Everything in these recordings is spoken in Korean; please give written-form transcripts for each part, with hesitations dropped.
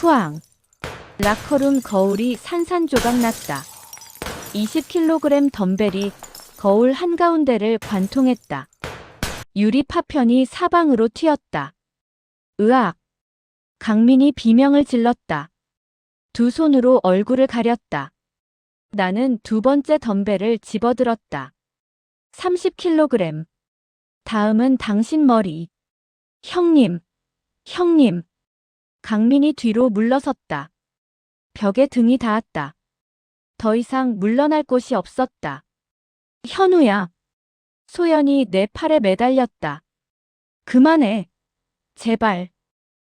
후앙. 라커룸 거울이 산산조각 났다. 20kg 덤벨이 거울 한가운데를 관통했다. 유리 파편이 사방으로 튀었다. 으악! 강민이 비명을 질렀다. 두 손으로 얼굴을 가렸다. 나는 두 번째 덤벨을 집어들었다. 30kg. 다음은 당신 머리. 형님, 형님. 강민이 뒤로 물러섰다. 벽에 등이 닿았다. 더 이상 물러날 곳이 없었다. 현우야. 소연이 내 팔에 매달렸다. 그만해. 제발.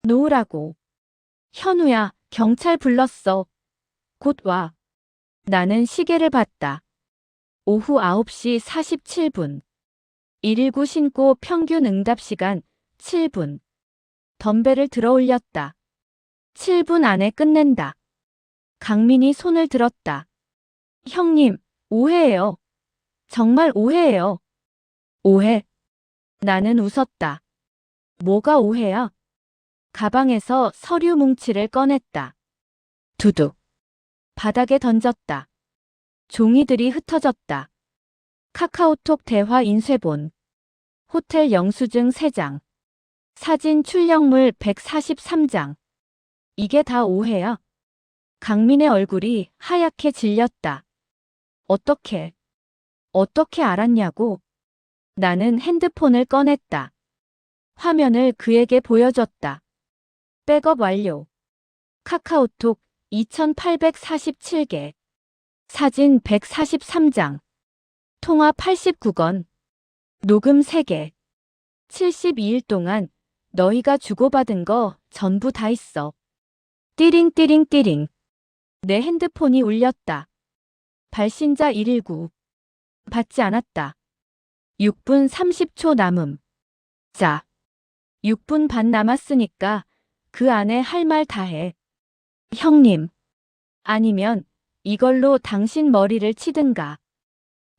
놓으라고. 현우야, 경찰 불렀어. 곧 와. 나는 시계를 봤다. 오후 9시 47분. 119 신고 평균 응답 시간 7분. 덤벨을 들어 올렸다. 7분 안에 끝낸다. 강민이 손을 들었다. 형님, 오해예요. 정말 오해예요. 오해? 나는 웃었다. 뭐가 오해야? 가방에서 서류 뭉치를 꺼냈다. 두둑. 바닥에 던졌다. 종이들이 흩어졌다. 카카오톡 대화 인쇄본. 호텔 영수증 3장. 사진 출력물 143장. 이게 다 오해야? 강민의 얼굴이 하얗게 질렸다. 어떻게 알았냐고? 나는 핸드폰을 꺼냈다. 화면을 그에게 보여줬다. 백업 완료. 카카오톡 2847개. 사진 143장. 통화 89건. 녹음 3개. 72일 동안 너희가 주고받은 거 전부 다 있어. 띠링띠링띠링. 내 핸드폰이 울렸다. 발신자 119. 받지 않았다. 6분 30초 남음. 자, 6분 반 남았으니까 그 안에 할 말 다 해. 형님. 아니면 이걸로 당신 머리를 치든가.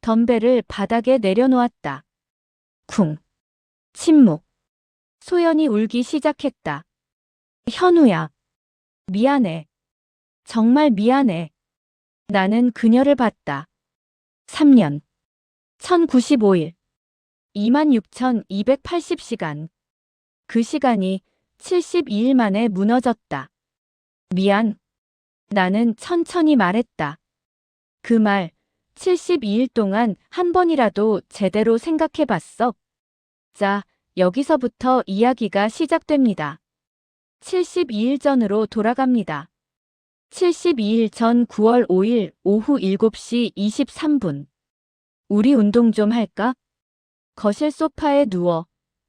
덤벨을 바닥에 내려놓았다. 쿵. 침묵. 소연이 울기 시작했다. 현우야. 미안해. 정말 미안해. 나는 그녀를 봤다. 3년. 1095일. 26,280시간. 그 시간이 72일 만에 무너졌다. 미안. 나는 천천히 말했다. 그 말 72일 동안 한 번이라도 제대로 생각해봤어? 자, 여기서부터 이야기가 시작됩니다. 72일 전으로 돌아갑니다. 72일 전 9월 5일 오후 7시 23분. 우리 운동 좀 할까? 거실 소파에 누워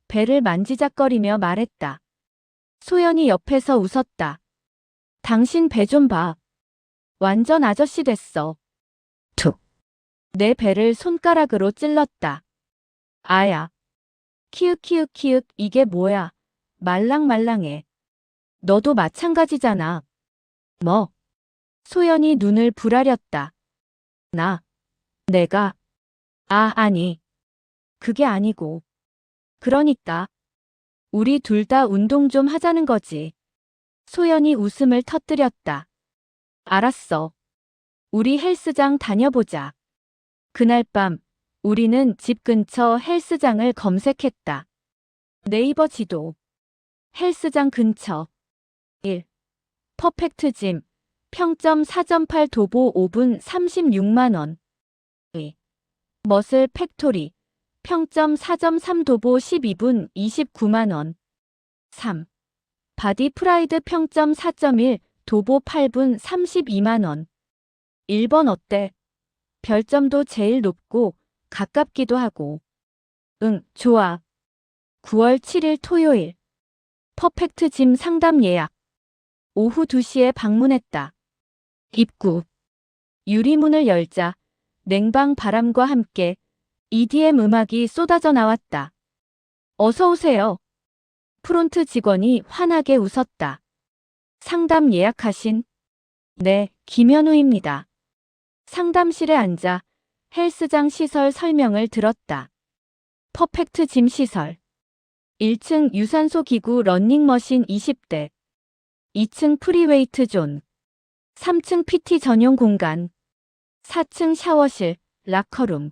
배를 만지작거리며 말했다. 소연이 옆에서 웃었다. 당신 배 좀 봐. 완전 아저씨 됐어. 툭. 내 배를 손가락으로 찔렀다. 아야. 키읔키읔키읔 이게 뭐야. 말랑말랑해. 너도 마찬가지잖아. 뭐? 소연이 눈을 부라렸다. 내가. 아니. 그게 아니고. 그러니까. 우리 둘 다 운동 좀 하자는 거지. 소연이 웃음을 터뜨렸다. 알았어. 우리 헬스장 다녀보자. 그날 밤 우리는 집 근처 헬스장을 검색했다. 네이버 지도. 헬스장 근처. 1. 퍼펙트 짐. 평점 4.8 도보 5분 36만원. 2. 머슬 팩토리. 평점 4.3 도보 12분 29만원. 3. 바디 프라이드 평점 4.1 도보 8분 32만원. 1번 어때? 별점도 제일 높고 가깝기도 하고. 응, 좋아. 9월 7일 토요일. 퍼펙트 짐 상담 예약. 오후 2시에 방문했다. 입구. 유리문을 열자 냉방 바람과 함께 EDM 음악이 쏟아져 나왔다. 어서 오세요. 프론트 직원이 환하게 웃었다. 상담 예약하신? 네, 김현우입니다. 상담실에 앉아 헬스장 시설 설명을 들었다. 퍼펙트 짐 시설. 1층 유산소 기구 러닝머신 20대. 2층 프리웨이트 존, 3층 PT 전용 공간, 4층 샤워실, 라커룸.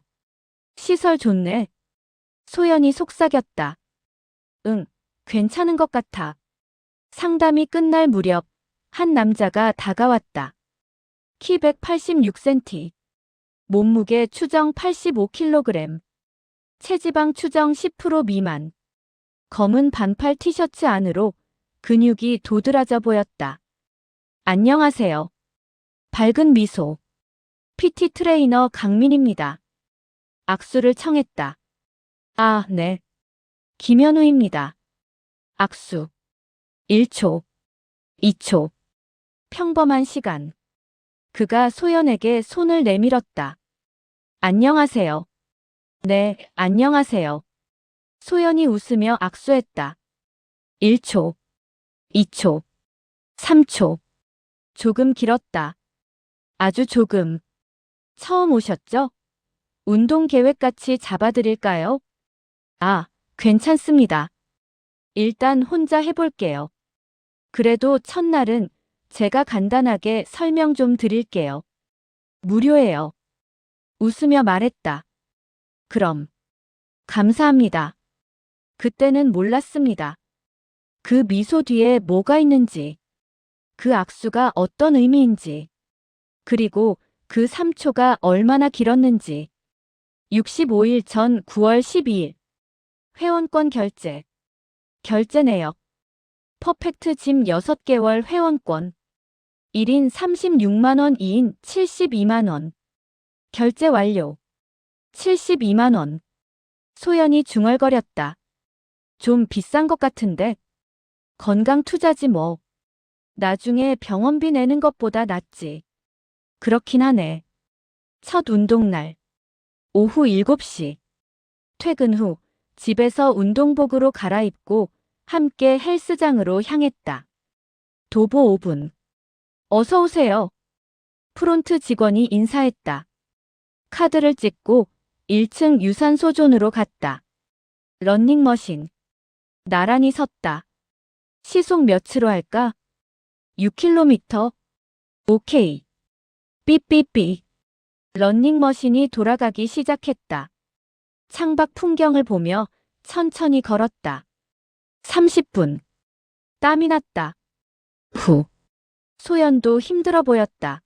시설 좋네. 소연이 속삭였다. 응, 괜찮은 것 같아. 상담이 끝날 무렵 한 남자가 다가왔다. 키 186cm, 몸무게 추정 85kg, 체지방 추정 10% 미만, 검은 반팔 티셔츠 안으로 근육이 도드라져 보였다. 안녕하세요. 밝은 미소. PT 트레이너 강민입니다. 악수를 청했다. 아, 네. 김현우입니다. 악수. 1초, 2초. 평범한 시간. 그가 소연에게 손을 내밀었다. 안녕하세요. 네, 안녕하세요. 소연이 웃으며 악수했다. 1초, 2초, 3초. 조금 길었다. 아주 조금. 처음 오셨죠? 운동 계획같이 잡아드릴까요? 아, 괜찮습니다. 일단 혼자 해볼게요. 그래도 첫날은 제가 간단하게 설명 좀 드릴게요. 무료예요. 웃으며 말했다. 그럼. 감사합니다. 그때는 몰랐습니다. 그 미소 뒤에 뭐가 있는지, 그 악수가 어떤 의미인지, 그리고 그 3초가 얼마나 길었는지. 65일 전 9월 12일. 회원권 결제. 결제 내역. 퍼펙트 짐 6개월 회원권. 1인 36만원, 2인 72만원. 결제 완료. 72만원. 소연이 중얼거렸다. 좀 비싼 것 같은데. 건강 투자지 뭐. 나중에 병원비 내는 것보다 낫지. 그렇긴 하네. 첫 운동날. 오후 7시. 퇴근 후 집에서 운동복으로 갈아입고 함께 헬스장으로 향했다. 도보 5분. 어서 오세요. 프론트 직원이 인사했다. 카드를 찍고 1층 유산소 존으로 갔다. 러닝머신. 나란히 섰다. 시속 몇으로 할까? 6km. 오케이. 삐삐삐. 러닝머신이 돌아가기 시작했다. 창밖 풍경을 보며 천천히 걸었다. 30분. 땀이 났다. 후. 소연도 힘들어 보였다.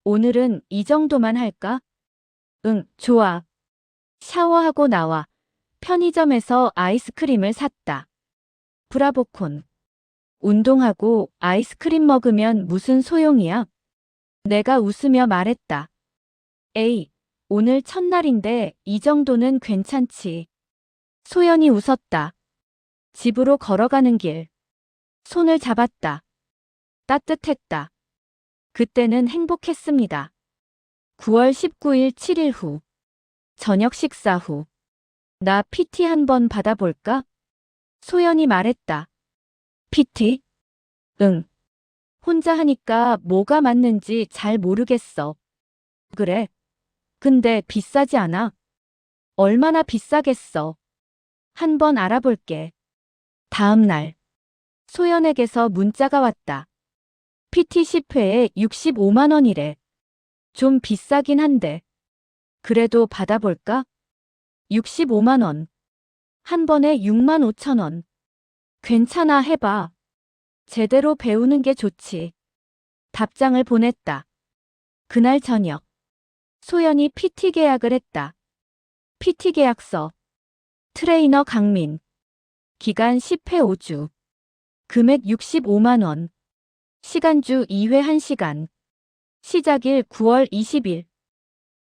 오늘은 이 정도만 할까? 응, 좋아. 샤워하고 나와 편의점에서 아이스크림을 샀다. 브라보콘. 운동하고 아이스크림 먹으면 무슨 소용이야? 내가 웃으며 말했다. 에이, 오늘 첫날인데 이 정도는 괜찮지. 소연이 웃었다. 집으로 걸어가는 길. 손을 잡았다. 따뜻했다. 그때는 행복했습니다. 9월 19일 7일 후. 저녁 식사 후. 나 PT 한번 받아볼까? 소연이 말했다. PT? 응. 혼자 하니까 뭐가 맞는지 잘 모르겠어. 그래. 근데 비싸지 않아? 얼마나 비싸겠어. 한번 알아볼게. 다음 날. 소연에게서 문자가 왔다. PT 10회에 65만 원이래. 좀 비싸긴 한데. 그래도 받아볼까? 65만 원. 한 번에 6만 5천 원. 괜찮아, 해봐. 제대로 배우는 게 좋지. 답장을 보냈다. 그날 저녁. 소연이 PT 계약을 했다. PT 계약서. 트레이너 강민. 기간 10회 5주. 금액 65만 원. 시간주 2회 1시간. 시작일 9월 20일.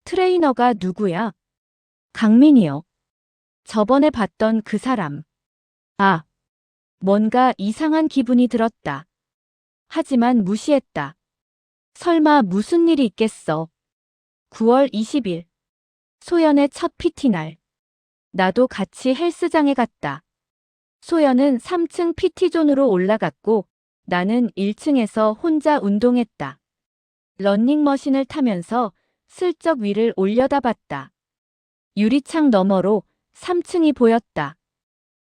트레이너가 누구야? 강민이요. 저번에 봤던 그 사람. 아, 뭔가 이상한 기분이 들었다. 하지만 무시했다. 설마 무슨 일이 있겠어. 9월 20일. 소연의 첫 PT날. 나도 같이 헬스장에 갔다. 소연은 3층 PT존으로 올라갔고 나는 1층에서 혼자 운동했다. 러닝머신을 타면서 슬쩍 위를 올려다봤다. 유리창 너머로 3층이 보였다.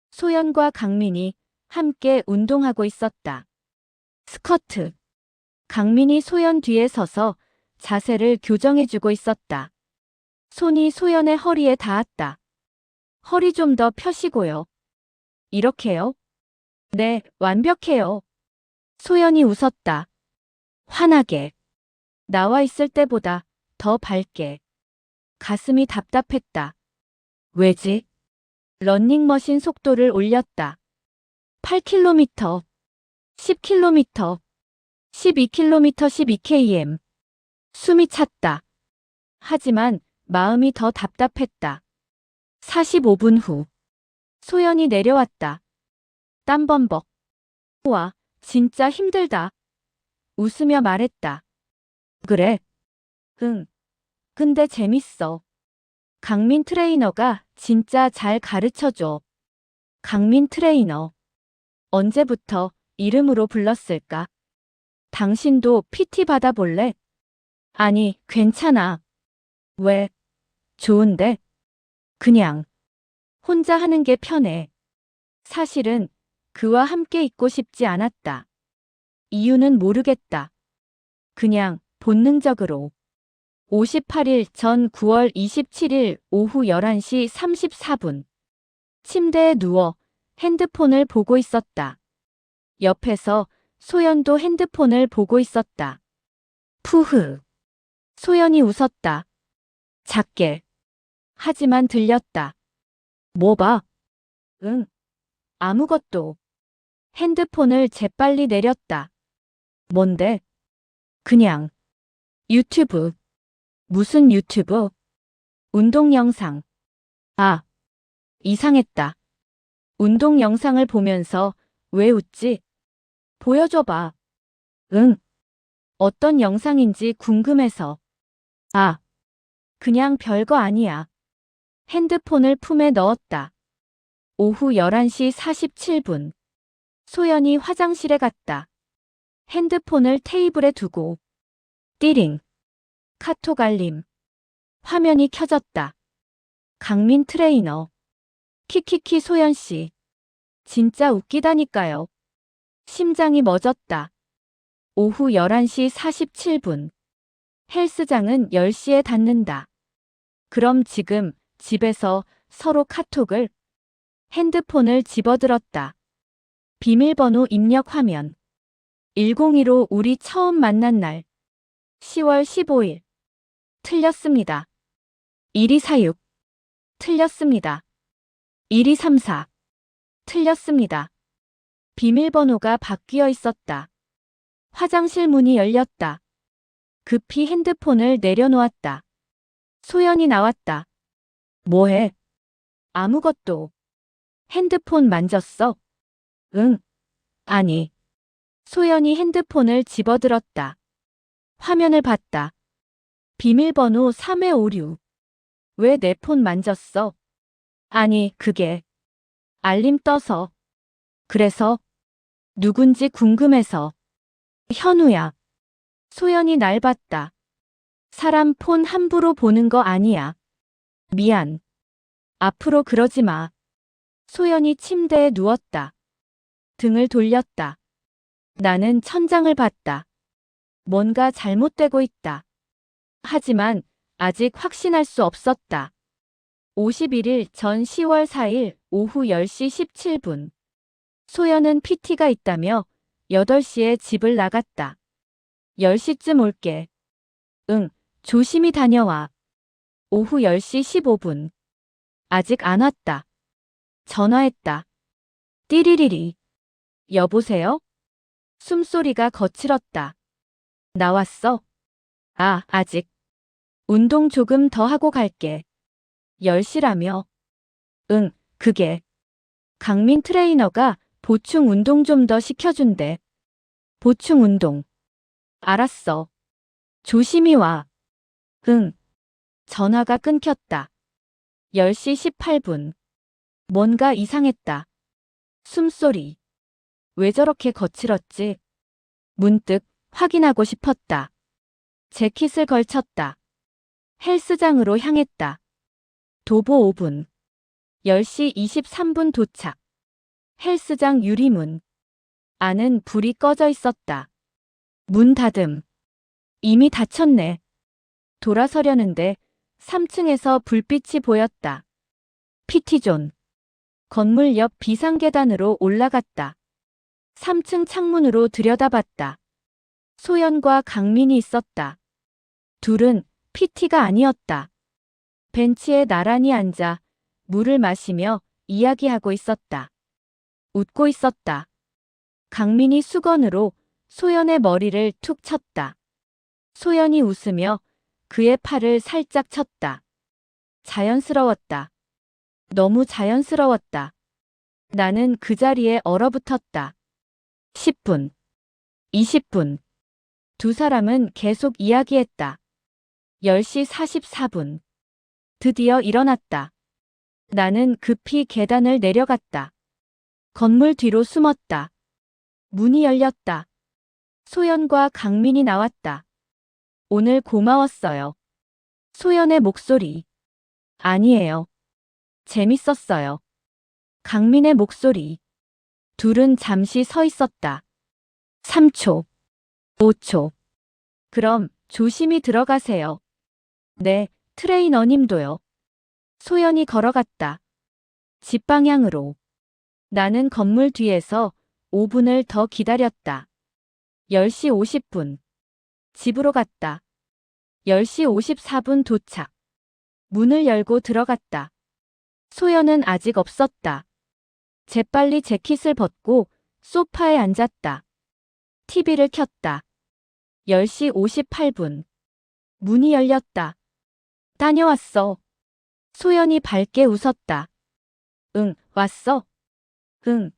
소연과 강민이 함께 운동하고 있었다. 스커트. 강민이 소연 뒤에 서서 자세를 교정해주고 있었다. 손이 소연의 허리에 닿았다. 허리 좀 더 펴시고요. 이렇게요? 네, 완벽해요. 소연이 웃었다. 환하게. 나와 있을 때보다 더 밝게. 가슴이 답답했다. 왜지? 러닝머신 속도를 올렸다. 8km, 10km, 12km, 12km. 숨이 찼다. 하지만 마음이 더 답답했다. 45분 후. 소연이 내려왔다. 땀범벅. 우와, 진짜 힘들다. 웃으며 말했다. 그래? 응. 근데 재밌어. 강민 트레이너가 진짜 잘 가르쳐줘. 강민 트레이너. 언제부터 이름으로 불렀을까? 당신도 PT 받아볼래? 아니, 괜찮아. 왜? 좋은데? 그냥. 혼자 하는 게 편해. 사실은 그와 함께 있고 싶지 않았다. 이유는 모르겠다. 그냥 본능적으로. 58일 전 9월 27일 오후 11시 34분. 침대에 누워 핸드폰을 보고 있었다. 옆에서 소연도 핸드폰을 보고 있었다. 푸흐. 소연이 웃었다. 작게. 하지만 들렸다. 뭐 봐? 응. 아무것도. 핸드폰을 재빨리 내렸다. 뭔데? 그냥. 유튜브. 무슨 유튜브? 운동 영상. 아, 이상했다. 운동 영상을 보면서 왜 웃지? 보여줘봐. 응. 어떤 영상인지 궁금해서. 아, 그냥 별거 아니야. 핸드폰을 품에 넣었다. 오후 11시 47분. 소연이 화장실에 갔다. 핸드폰을 테이블에 두고. 띠링. 카톡 알림. 화면이 켜졌다. 강민 트레이너. 키키키 소연씨. 진짜 웃기다니까요. 심장이 멎었다. 오후 11시 47분. 헬스장은 10시에 닫는다. 그럼 지금 집에서 서로 카톡을. 핸드폰을 집어들었다. 비밀번호 입력 화면. 102로 우리 처음 만난 날. 10월 15일. 틀렸습니다. 1246. 틀렸습니다. 1234. 틀렸습니다. 비밀번호가 바뀌어 있었다. 화장실 문이 열렸다. 급히 핸드폰을 내려놓았다. 소연이 나왔다. 뭐해? 아무것도. 핸드폰 만졌어? 응. 아니. 소연이 핸드폰을 집어들었다. 화면을 봤다. 비밀번호 3556. 왜 내 폰 만졌어? 아니, 그게. 알림 떠서. 그래서. 누군지 궁금해서. 현우야. 소연이 날 봤다. 사람 폰 함부로 보는 거 아니야. 미안. 앞으로 그러지 마. 소연이 침대에 누웠다. 등을 돌렸다. 나는 천장을 봤다. 뭔가 잘못되고 있다. 하지만 아직 확신할 수 없었다. 51일 전 10월 4일 오후 10시 17분. 소연은 PT가 있다며 8시에 집을 나갔다. 10시쯤 올게. 응, 조심히 다녀와. 오후 10시 15분. 아직 안 왔다. 전화했다. 띠리리리. 여보세요? 숨소리가 거칠었다. 나왔어? 아, 아직. 운동 조금 더 하고 갈게. 10시라며. 응, 그게. 강민 트레이너가 보충 운동 좀 더 시켜준대. 보충 운동. 알았어. 조심히 와. 응. 전화가 끊겼다. 10시 18분. 뭔가 이상했다. 숨소리. 왜 저렇게 거칠었지? 문득 확인하고 싶었다. 재킷을 걸쳤다. 헬스장으로 향했다. 도보 5분. 10시 23분 도착. 헬스장 유리문. 안은 불이 꺼져 있었다. 문 닫음. 이미 닫혔네. 돌아서려는데 3층에서 불빛이 보였다. PT존. 건물 옆 비상계단으로 올라갔다. 3층 창문으로 들여다봤다. 소연과 강민이 있었다. 둘은 PT가 아니었다. 벤치에 나란히 앉아 물을 마시며 이야기하고 있었다. 웃고 있었다. 강민이 수건으로 소연의 머리를 툭 쳤다. 소연이 웃으며 그의 팔을 살짝 쳤다. 자연스러웠다. 너무 자연스러웠다. 나는 그 자리에 얼어붙었다. 10분, 20분. 두 사람은 계속 이야기했다. 10시 44분. 드디어 일어났다. 나는 급히 계단을 내려갔다. 건물 뒤로 숨었다. 문이 열렸다. 소연과 강민이 나왔다. 오늘 고마웠어요. 소연의 목소리. 아니에요. 재밌었어요. 강민의 목소리. 둘은 잠시 서 있었다. 3초. 5초. 그럼 조심히 들어가세요. 네, 트레이너님도요. 소연이 걸어갔다. 집 방향으로. 나는 건물 뒤에서 5분을 더 기다렸다. 10시 50분. 집으로 갔다. 10시 54분 도착. 문을 열고 들어갔다. 소연은 아직 없었다. 재빨리 재킷을 벗고 소파에 앉았다. TV를 켰다. 10시 58분. 문이 열렸다. 다녀왔어. 소연이 밝게 웃었다. 응, 왔어. 응.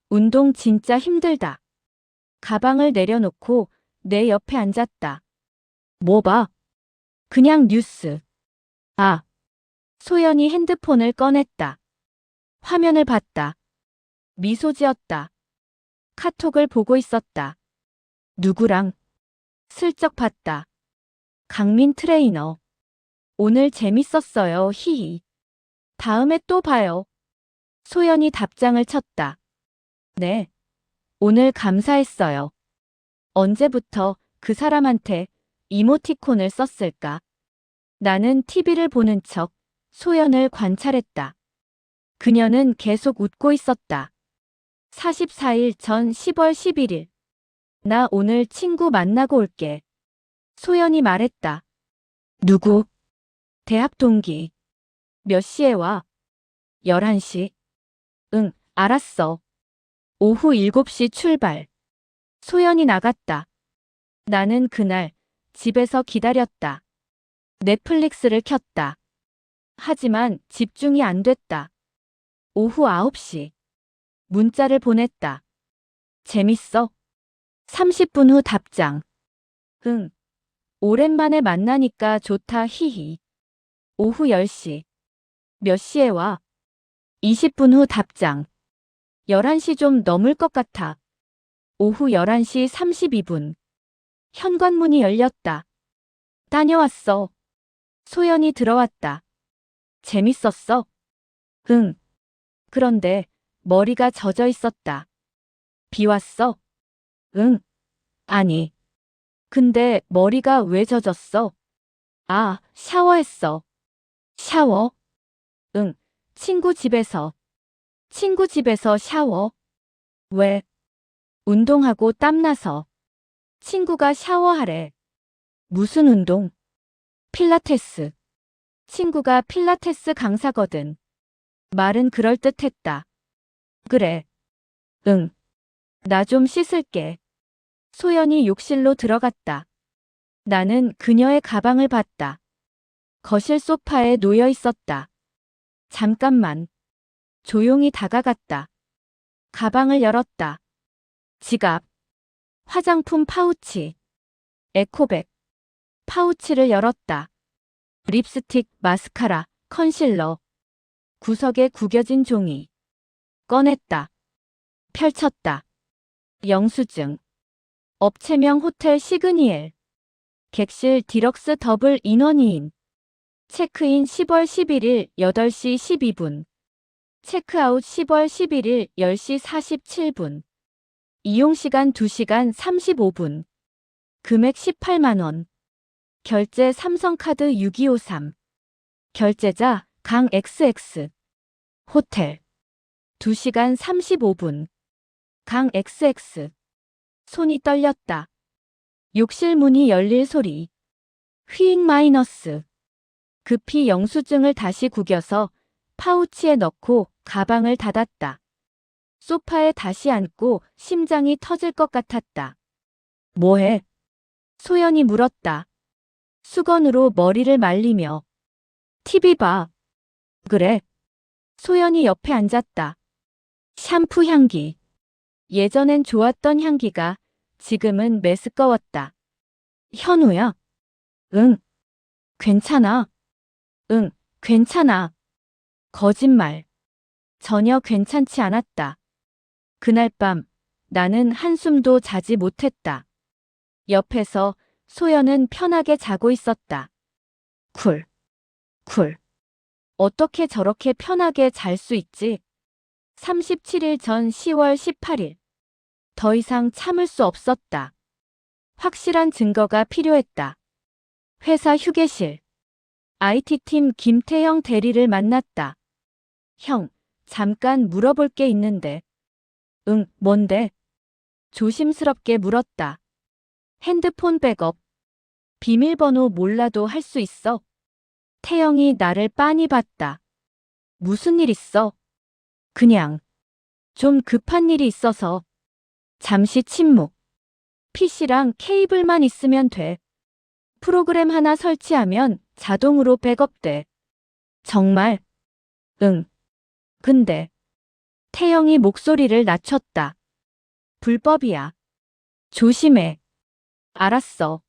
운동 진짜 힘들다. 가방을 내려놓고 내 옆에 앉았다. 뭐 봐? 그냥 뉴스. 아. 소연이 핸드폰을 꺼냈다. 화면을 봤다. 미소 지었다. 카톡을 보고 있었다. 누구랑? 슬쩍 봤다. 강민 트레이너. 오늘 재밌었어요. 히히. 다음에 또 봐요. 소연이 답장을 쳤다. 네. 오늘 감사했어요. 언제부터 그 사람한테 이모티콘을 썼을까? 나는 TV를 보는 척 소연을 관찰했다. 그녀는 계속 웃고 있었다. 44일 전 10월 11일. 나 오늘 친구 만나고 올게. 소연이 말했다. 누구? 대학 동기. 몇 시에 와? 11시. 응, 알았어. 오후 7시 출발. 소연이 나갔다. 나는 그날 집에서 기다렸다. 넷플릭스를 켰다. 하지만 집중이 안 됐다. 오후 9시. 문자를 보냈다. 재밌어? 30분 후 답장. 응. 오랜만에 만나니까 좋다 히히. 오후 10시. 몇 시에 와? 20분 후 답장. 11시 좀 넘을 것 같아. 오후 11시 32분. 현관문이 열렸다. 다녀왔어. 소연이 들어왔다. 재밌었어? 응. 그런데 머리가 젖어 있었다. 비 왔어? 응. 아니. 근데 머리가 왜 젖었어? 아, 샤워했어. 샤워? 응. 친구 집에서. 친구 집에서 샤워? 왜? 운동하고 땀나서. 친구가 샤워하래. 무슨 운동? 필라테스. 친구가 필라테스 강사거든. 말은 그럴듯했다. 그래. 응. 나 좀 씻을게. 소연이 욕실로 들어갔다. 나는 그녀의 가방을 봤다. 거실 소파에 놓여 있었다. 잠깐만. 조용히 다가갔다. 가방을 열었다. 지갑. 화장품 파우치. 에코백. 파우치를 열었다. 립스틱, 마스카라, 컨실러. 구석에 구겨진 종이. 꺼냈다. 펼쳤다. 영수증. 업체명 호텔 시그니엘. 객실 디럭스 더블 인원 2인. 체크인 10월 11일 8시 12분. 체크아웃 10월 11일 10시 47분. 이용시간 2시간 35분. 금액 18만 원. 결제 삼성카드 6253. 결제자 강 XX. 호텔. 2시간 35분. 강 XX. 손이 떨렸다. 욕실 문이 열릴 소리. 휘잉 마이너스. 급히 영수증을 다시 구겨서 파우치에 넣고 가방을 닫았다. 소파에 다시 앉고 심장이 터질 것 같았다. 뭐해? 소연이 물었다. 수건으로 머리를 말리며. TV 봐. 그래. 소연이 옆에 앉았다. 샴푸 향기. 예전엔 좋았던 향기가 지금은 메스꺼웠다. 현우야? 응. 괜찮아. 응, 괜찮아. 거짓말. 전혀 괜찮지 않았다. 그날 밤 나는 한숨도 자지 못했다. 옆에서 소연은 편하게 자고 있었다. 쿨. 어떻게 저렇게 편하게 잘 수 있지? 37일 전 10월 18일. 더 이상 참을 수 없었다. 확실한 증거가 필요했다. 회사 휴게실. IT팀 김태형 대리를 만났다. 형, 잠깐 물어볼 게 있는데. 응, 뭔데? 조심스럽게 물었다. 핸드폰 백업. 비밀번호 몰라도 할 수 있어? 태영이 나를 빤히 봤다. 무슨 일 있어? 그냥. 좀 급한 일이 있어서. 잠시 침묵. PC랑 케이블만 있으면 돼. 프로그램 하나 설치하면 자동으로 백업돼. 정말? 응. 근데. 태영이 목소리를 낮췄다. 불법이야. 조심해. 알았어.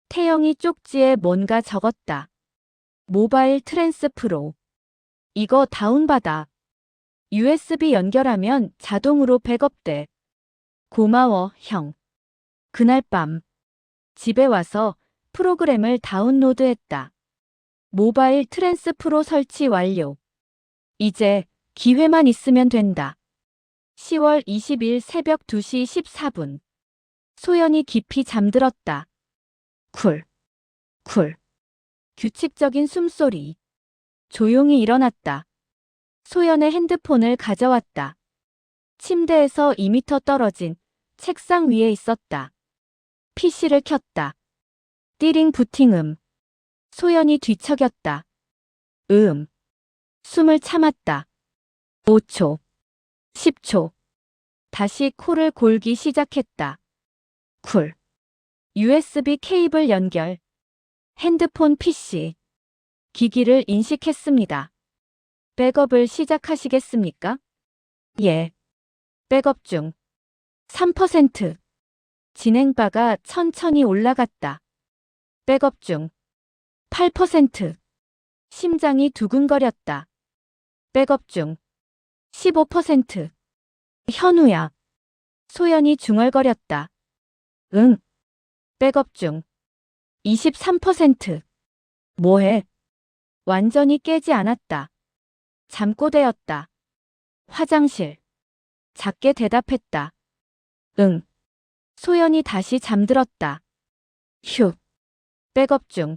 태영이 쪽지에 뭔가 적었다. 모바일 트랜스 프로. 이거 다운받아. USB 연결하면 자동으로 백업돼. 고마워, 형. 그날 밤 집에 와서 프로그램을 다운로드했다. 모바일 트랜스 프로 설치 완료. 이제 기회만 있으면 된다. 10월 20일 새벽 2시 14분. 소연이 깊이 잠들었다. 쿨. 규칙적인 숨소리. 조용히 일어났다. 소연의 핸드폰을 가져왔다. 침대에서 2미터 떨어진 책상 위에 있었다. PC를 켰다. 띠링 부팅음. 소연이 뒤척였다. 숨을 참았다. 5초. 10초. 다시 코를 골기 시작했다. 쿨. USB 케이블 연결. 핸드폰 PC. 기기를 인식했습니다. 백업을 시작하시겠습니까? 예. 백업 중. 3%. 진행바가 천천히 올라갔다. 백업 중. 8%. 심장이 두근거렸다. 백업 중. 15%. 현우야. 소연이 중얼거렸다. 응. 백업 중. 23%. 뭐해? 완전히 깨지 않았다. 잠꼬대였다. 화장실. 작게 대답했다. 응. 소연이 다시 잠들었다. 휴. 백업 중.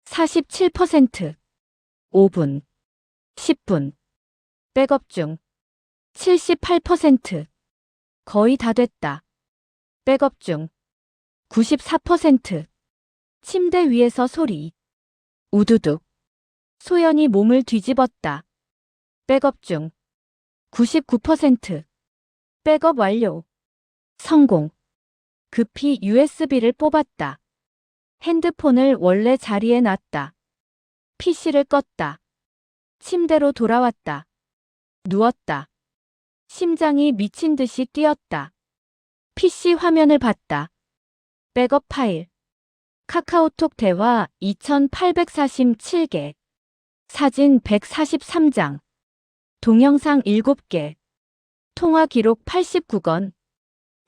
47%. 5분. 10분. 백업 중. 78%. 거의 다 됐다. 백업 중. 94%. 침대 위에서 소리. 우두둑. 소연이 몸을 뒤집었다. 백업 중. 99%. 백업 완료. 성공. 급히 USB를 뽑았다. 핸드폰을 원래 자리에 놨다. PC를 껐다. 침대로 돌아왔다. 누웠다. 심장이 미친 듯이 뛰었다. PC 화면을 봤다. 백업 파일. 카카오톡 대화 2847개. 사진 143장. 동영상 7개. 통화 기록 89건.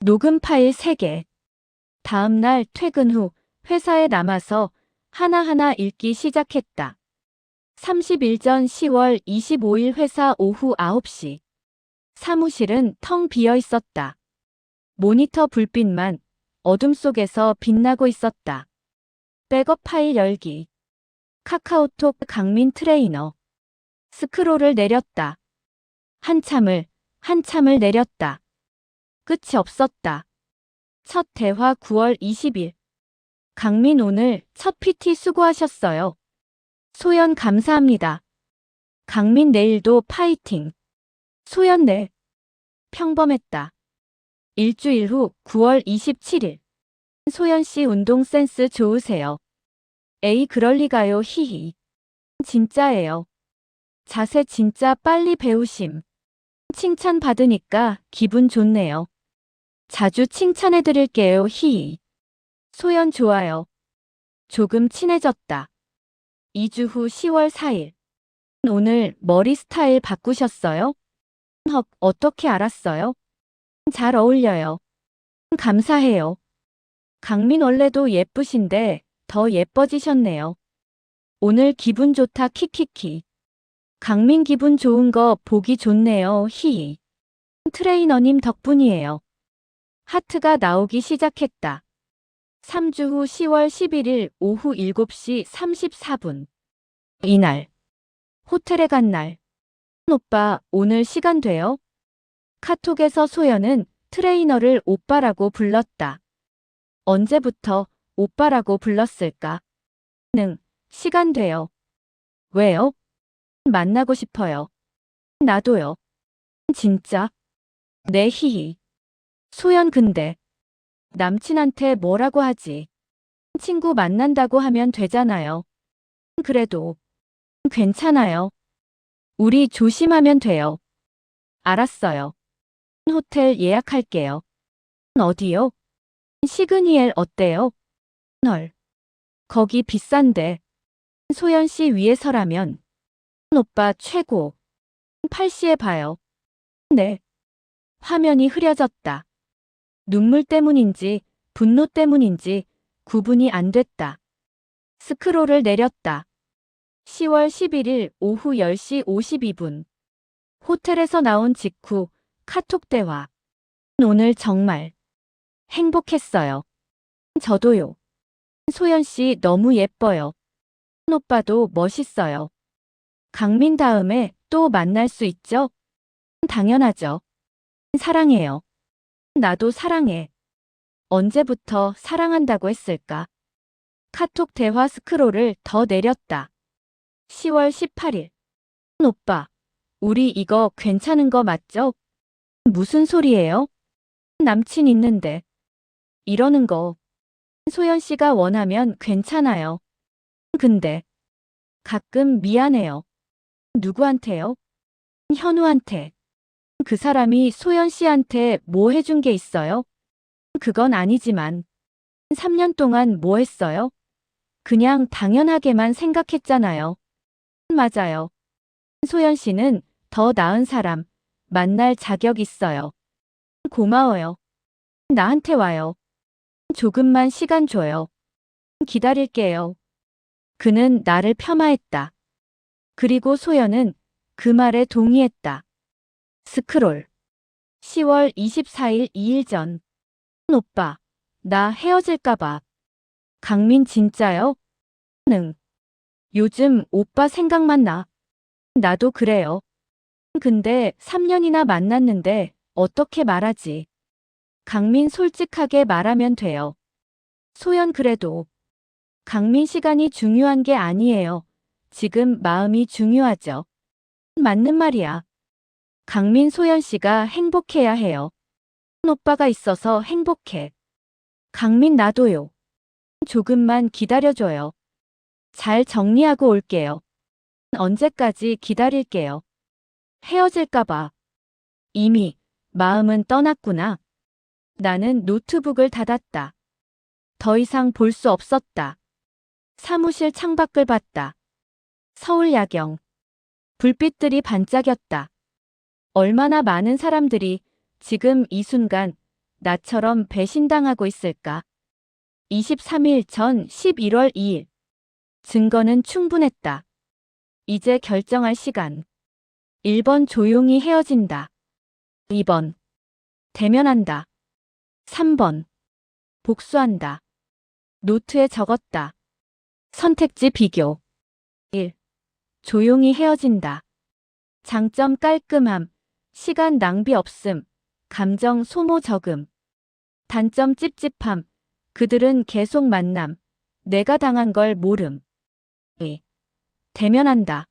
녹음 파일 3개. 다음 날 퇴근 후 회사에 남아서 하나하나 읽기 시작했다. 30일 전 10월 25일 회사 오후 9시. 사무실은 텅 비어 있었다. 모니터 불빛만 어둠 속에서 빛나고 있었다. 백업 파일 열기. 카카오톡 강민 트레이너. 스크롤을 내렸다. 한참을 내렸다. 끝이 없었다. 첫 대화 9월 20일. 강민 오늘 첫 PT 수고하셨어요. 소연 감사합니다. 강민 내일도 파이팅. 소연 네. 평범했다. 일주일 후 9월 27일. 소연 씨 운동 센스 좋으세요. 에이 그럴 리가요 히히. 진짜예요. 자세 진짜 빨리 배우심. 칭찬 받으니까 기분 좋네요. 자주 칭찬해 드릴게요 히히. 소연 좋아요. 조금 친해졌다. 2주 후 10월 4일. 오늘 머리 스타일 바꾸셨어요? 헉, 어떻게 알았어요? 잘 어울려요. 감사해요. 강민 원래도 예쁘신데 더 예뻐지셨네요. 오늘 기분 좋다 키키키. 강민 기분 좋은 거 보기 좋네요 히히. 트레이너님 덕분이에요. 하트가 나오기 시작했다. 3주 후 10월 11일 오후 7시 34분. 이날. 호텔에 간 날. 오빠, 오늘 시간 돼요? 카톡에서 소연은 트레이너를 오빠라고 불렀다. 언제부터 오빠라고 불렀을까? 시간 돼요. 왜요? 만나고 싶어요. 나도요. 진짜? 네 히히. 소연 근데 남친한테 뭐라고 하지? 친구 만난다고 하면 되잖아요. 그래도 괜찮아요. 우리 조심하면 돼요. 알았어요. 호텔 예약할게요. 어디요? 시그니엘 어때요? 헐. 거기 비싼데. 소연 씨 위해서라면. 오빠 최고. 8시에 봐요. 네. 화면이 흐려졌다. 눈물 때문인지 분노 때문인지 구분이 안 됐다. 스크롤을 내렸다. 10월 11일 오후 10시 52분. 호텔에서 나온 직후 카톡 대화. 오늘 정말 행복했어요. 저도요. 소연 씨 너무 예뻐요. 오빠도 멋있어요. 강민 다음에 또 만날 수 있죠? 당연하죠. 사랑해요. 나도 사랑해. 언제부터 사랑한다고 했을까? 카톡 대화 스크롤을 더 내렸다. 10월 18일. 오빠, 우리 이거 괜찮은 거 맞죠? 무슨 소리예요? 남친 있는데. 이러는 거. 소연 씨가 원하면 괜찮아요. 근데 가끔 미안해요. 누구한테요? 현우한테. 그 사람이 소연 씨한테 뭐 해준 게 있어요? 그건 아니지만 3년 동안 뭐 했어요? 그냥 당연하게만 생각했잖아요. 맞아요. 소연 씨는 더 나은 사람 만날 자격 있어요. 고마워요. 나한테 와요. 조금만 시간 줘요. 기다릴게요. 그는 나를 폄하했다. 그리고 소연은 그 말에 동의했다. 스크롤. 10월 24일 2일 전. 오빠, 나 헤어질까봐. 강민 진짜요? 응. 요즘 오빠 생각만 나. 나도 그래요. 근데 3년이나 만났는데 어떻게 말하지? 강민 솔직하게 말하면 돼요. 소연 그래도. 강민 시간이 중요한 게 아니에요. 지금 마음이 중요하죠. 맞는 말이야. 강민 소연 씨가 행복해야 해요. 오빠가 있어서 행복해. 강민 나도요. 조금만 기다려줘요. 잘 정리하고 올게요. 언제까지 기다릴게요. 헤어질까봐. 이미 마음은 떠났구나. 나는 노트북을 닫았다. 더 이상 볼 수 없었다. 사무실 창밖을 봤다. 서울 야경. 불빛들이 반짝였다. 얼마나 많은 사람들이 지금 이 순간 나처럼 배신당하고 있을까? 23일 전 11월 2일. 증거는 충분했다. 이제 결정할 시간. 1번 조용히 헤어진다. 2번 대면한다. 3번. 복수한다. 노트에 적었다. 선택지 비교. 1. 조용히 헤어진다. 장점 깔끔함, 시간 낭비 없음, 감정 소모 적음. 단점 찝찝함, 그들은 계속 만남, 내가 당한 걸 모름. 2. 대면한다.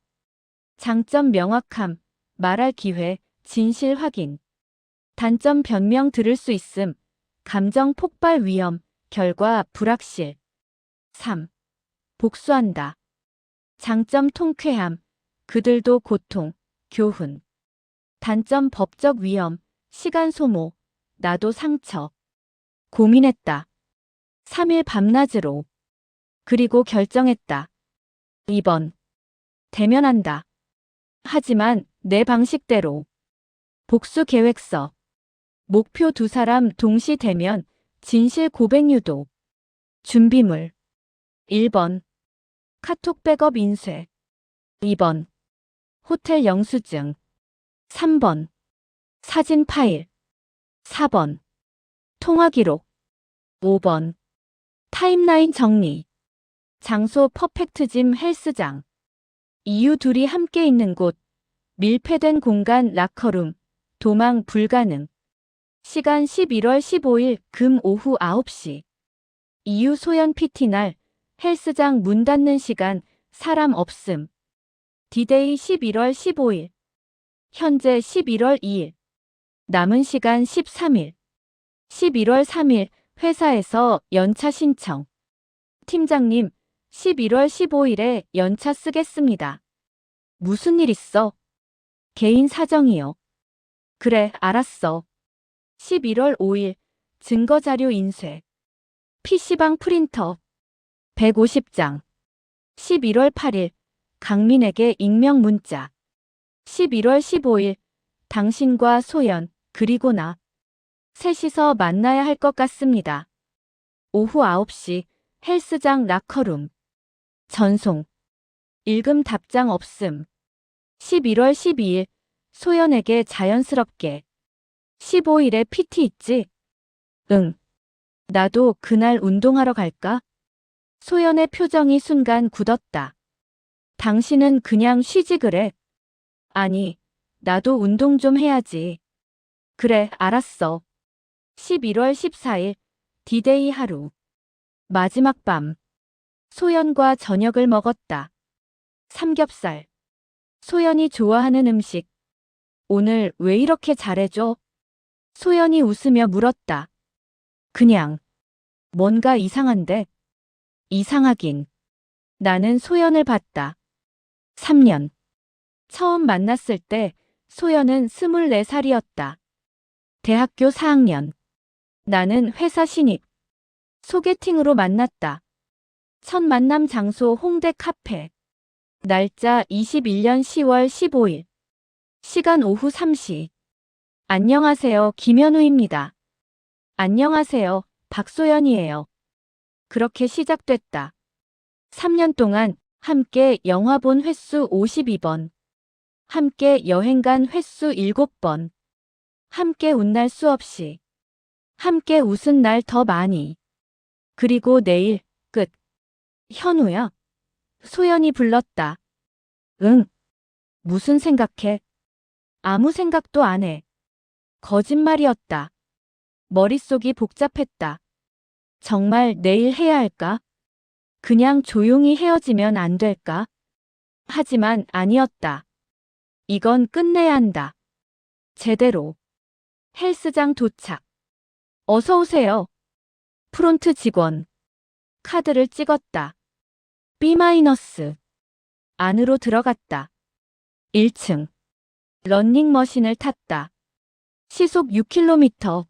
장점 명확함, 말할 기회, 진실 확인. 단점 변명 들을 수 있음, 감정 폭발 위험, 결과 불확실. 3. 복수한다. 장점 통쾌함, 그들도 고통, 교훈. 단점 법적 위험, 시간 소모, 나도 상처. 고민했다. 3일 밤낮으로. 그리고 결정했다. 2번. 대면한다. 하지만 내 방식대로. 복수 계획서. 목표 두 사람 동시 대면, 진실 고백 유도. 준비물. 1번. 카톡 백업 인쇄. 2번. 호텔 영수증. 3번. 사진 파일. 4번. 통화 기록. 5번. 타임라인 정리. 장소 퍼펙트짐 헬스장. 이유 둘이 함께 있는 곳. 밀폐된 공간 라커룸. 도망 불가능. 시간 11월 15일 금 오후 9시. 이유 소연 PT날. 헬스장 문 닫는 시간. 사람 없음. 디데이 11월 15일. 현재 11월 2일. 남은 시간 13일. 11월 3일 회사에서 연차 신청. 팀장님, 11월 15일에 연차 쓰겠습니다. 무슨 일 있어? 개인 사정이요. 그래, 알았어. 11월 5일 증거자료 인쇄. PC방 프린터 150장. 11월 8일 강민에게 익명 문자. 11월 15일 당신과 소연 그리고 나. 셋이서 만나야 할 것 같습니다. 오후 9시 헬스장 라커룸. 전송. 읽음 답장 없음. 11월 12일 소연에게 자연스럽게. 15일에 PT 있지? 응. 나도 그날 운동하러 갈까? 소연의 표정이 순간 굳었다. 당신은 그냥 쉬지 그래? 아니, 나도 운동 좀 해야지. 그래, 알았어. 11월 14일 디데이 하루. 마지막 밤. 소연과 저녁을 먹었다. 삼겹살. 소연이 좋아하는 음식. 오늘 왜 이렇게 잘해줘? 소연이 웃으며 물었다. 그냥. 뭔가 이상한데? 이상하긴. 나는 소연을 봤다. 3년. 처음 만났을 때 소연은 24살이었다. 대학교 4학년. 나는 회사 신입. 소개팅으로 만났다. 첫 만남 장소 홍대 카페. 날짜 21년 10월 15일. 시간 오후 3시. 안녕하세요, 김현우입니다. 안녕하세요, 박소연이에요. 그렇게 시작됐다. 3년 동안 함께 영화 본 횟수 52번. 함께 여행 간 횟수 7번. 함께 운 날 수없이. 함께 웃은 날 더 많이. 그리고 내일, 끝. 현우야? 소연이 불렀다. 응. 무슨 생각해? 아무 생각도 안 해. 거짓말이었다. 머릿속이 복잡했다. 정말 내일 해야 할까? 그냥 조용히 헤어지면 안 될까? 하지만 아니었다. 이건 끝내야 한다. 제대로. 헬스장 도착. 어서 오세요. 프론트 직원. 카드를 찍었다. B-. 안으로 들어갔다. 1층. 러닝머신을 탔다. 시속 6km.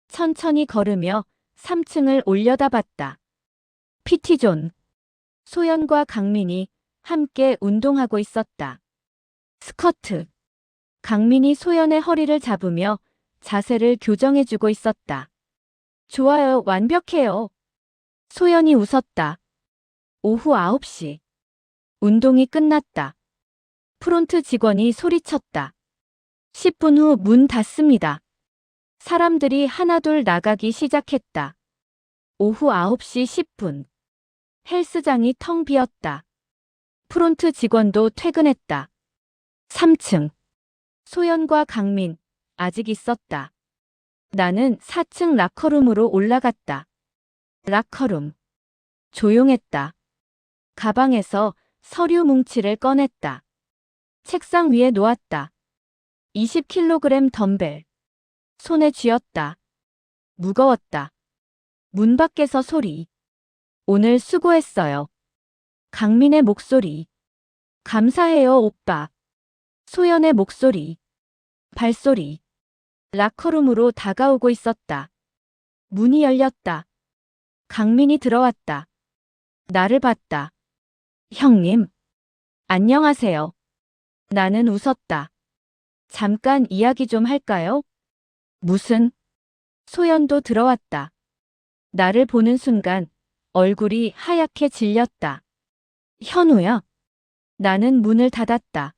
천천히 걸으며 3층을 올려다봤다. PT존. 소연과 강민이 함께 운동하고 있었다. 스쿼트. 강민이 소연의 허리를 잡으며 자세를 교정해주고 있었다. 좋아요, 완벽해요. 소연이 웃었다. 오후 9시. 운동이 끝났다. 프론트 직원이 소리쳤다. 10분 후 문 닫습니다. 사람들이 하나둘 나가기 시작했다. 오후 9시 10분. 헬스장이 텅 비었다. 프론트 직원도 퇴근했다. 3층. 소연과 강민, 아직 있었다. 나는 4층 라커룸으로 올라갔다. 라커룸. 조용했다. 가방에서 서류 뭉치를 꺼냈다. 책상 위에 놓았다. 20kg 덤벨. 손에 쥐었다. 무거웠다. 문 밖에서 소리. 오늘 수고했어요. 강민의 목소리. 감사해요, 오빠. 소연의 목소리. 발소리. 라커룸으로 다가오고 있었다. 문이 열렸다. 강민이 들어왔다. 나를 봤다. 형님. 안녕하세요. 나는 웃었다. 잠깐 이야기 좀 할까요? 무슨? 소연도 들어왔다. 나를 보는 순간 얼굴이 하얗게 질렸다. 현우야. 나는 문을 닫았다.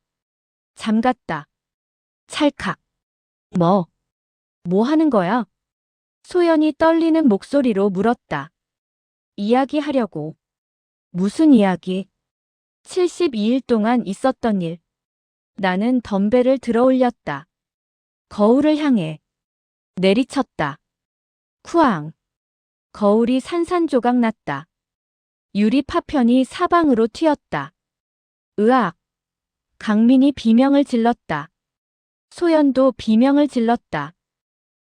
잠갔다. 찰칵. 뭐 하는 거야? 소연이 떨리는 목소리로 물었다. 이야기하려고. 무슨 이야기? 72일 동안 있었던 일. 나는 덤벨을 들어 올렸다. 거울을 향해. 내리쳤다. 쿠앙. 거울이 산산조각 났다. 유리 파편이 사방으로 튀었다. 으악. 강민이 비명을 질렀다. 소연도 비명을 질렀다.